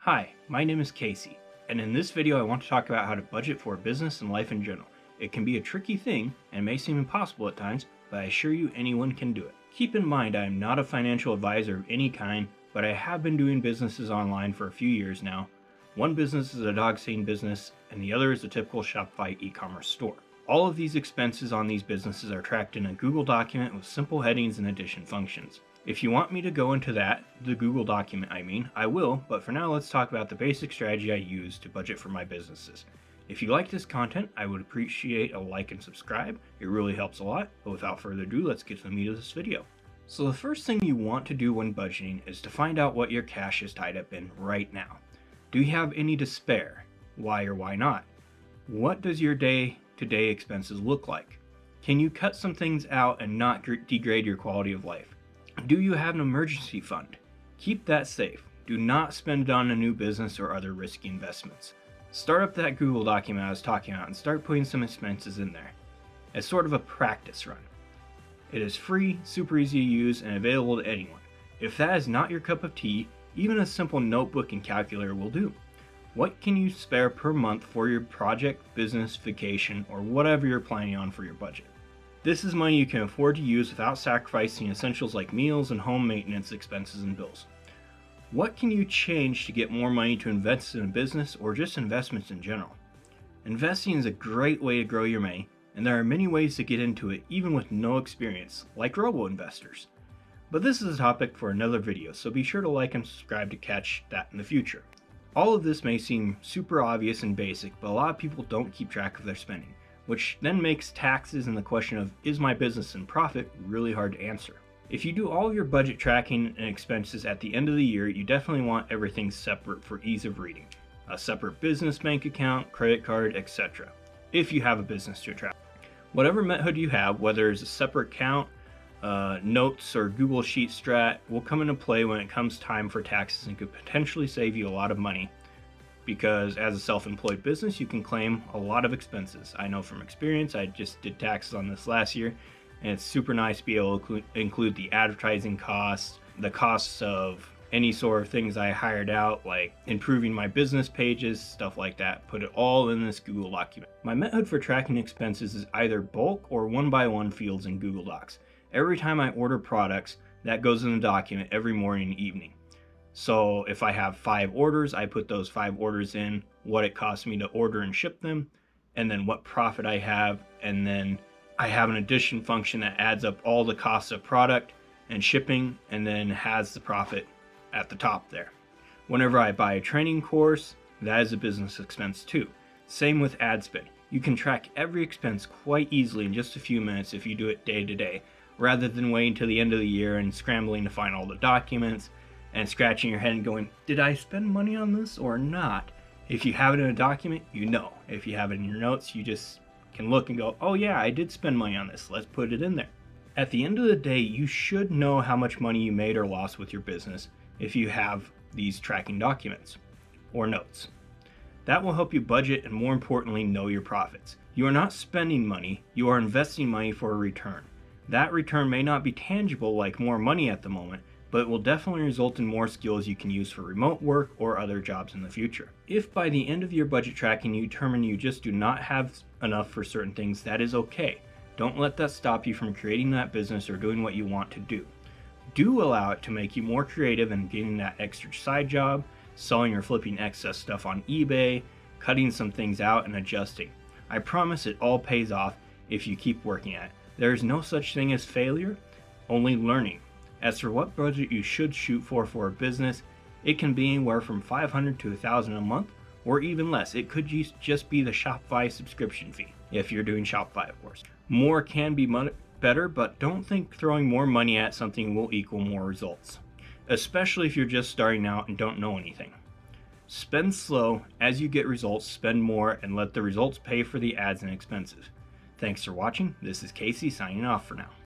Hi, my name is Casey, and in this video I want to talk about how to budget for business and life in general. It can be a tricky thing and may seem impossible at times, but I assure you anyone can do it. Keep in mind I am not a financial advisor of any kind, but I have been doing businesses online for a few years now. One business is a dog sitting business, and the other is a typical Shopify e-commerce store. All of these expenses on these businesses are tracked in a Google document with simple headings and addition functions. If you want me to go into that, the Google document I will, but for now let's talk about the basic strategy I use to budget for my businesses. If you like this content, I would appreciate a like and subscribe. It really helps a lot, but without further ado, let's get to the meat of this video. So the first thing you want to do when budgeting is to find out what your cash is tied up in right now. Do you have any to spare? Why or why not? What does your day-to-day expenses look like? Can you cut some things out and not degrade your quality of life? Do you have an emergency fund? Keep that safe. Do not spend it on a new business or other risky investments. Start up that Google document I was talking about and start putting some expenses in there as sort of a practice run. It is free, super easy to use, and available to anyone. If that is not your cup of tea, even a simple notebook and calculator will do. What can you spare per month for your project, business, vacation, or whatever you're planning on for your budget? This is money you can afford to use without sacrificing essentials like meals and home maintenance expenses and bills. What can you change to get more money to invest in a business or just investments in general? Investing is a great way to grow your money, and there are many ways to get into it even with no experience, like robo-investors. But this is a topic for another video, so be sure to like and subscribe to catch that in the future. All of this may seem super obvious and basic, but a lot of people don't keep track of their spending, which then makes taxes and the question of, is my business in profit, really hard to answer. If you do all of your budget tracking and expenses at the end of the year, you definitely want everything separate for ease of reading. A separate business bank account, credit card, etc. If you have a business to track. Whatever method you have, whether it's a separate account, notes, or Google Sheet strat, will come into play when it comes time for taxes and could potentially save you a lot of money. Because as a self-employed business, you can claim a lot of expenses. I know from experience, I just did taxes on this last year, and it's super nice to be able to include the advertising costs, the costs of any sort of things I hired out, like improving my business pages, stuff like that. Put it all in this Google document. My method for tracking expenses is either bulk or one-by-one fields in Google Docs. Every time I order products, that goes in the document every morning and evening. So if I have 5 orders, I put those 5 orders in, what it costs me to order and ship them, and then what profit I have, and then I have an addition function that adds up all the costs of product and shipping, and then has the profit at the top there. Whenever I buy a training course, that is a business expense too. Same with ad spend. You can track every expense quite easily in just a few minutes if you do it day to day, rather than waiting till the end of the year and scrambling to find all the documents and scratching your head and going, did I spend money on this or not? If you have it in a document, you know. If you have it in your notes, you just can look and go, oh yeah, I did spend money on this. Let's put it in there. At the end of the day, you should know how much money you made or lost with your business if you have these tracking documents or notes. That will help you budget and, more importantly, know your profits. You are not spending money, you are investing money for a return. That return may not be tangible like more money at the moment, but it will definitely result in more skills you can use for remote work or other jobs in the future. If by the end of your budget tracking you determine you just do not have enough for certain things, that is okay. Don't let that stop you from creating that business or doing what you want to do. Do allow it to make you more creative in getting that extra side job, selling or flipping excess stuff on eBay, cutting some things out and adjusting. I promise it all pays off if you keep working at it. There is no such thing as failure, only learning. As for what budget you should shoot for a business, it can be anywhere from $500 to $1,000 a month, or even less. It could just be the Shopify subscription fee, if you're doing Shopify, of course. More can be better, but don't think throwing more money at something will equal more results, especially if you're just starting out and don't know anything. Spend slow. As you get results, spend more and let the results pay for the ads and expenses. Thanks for watching. This is Casey signing off for now.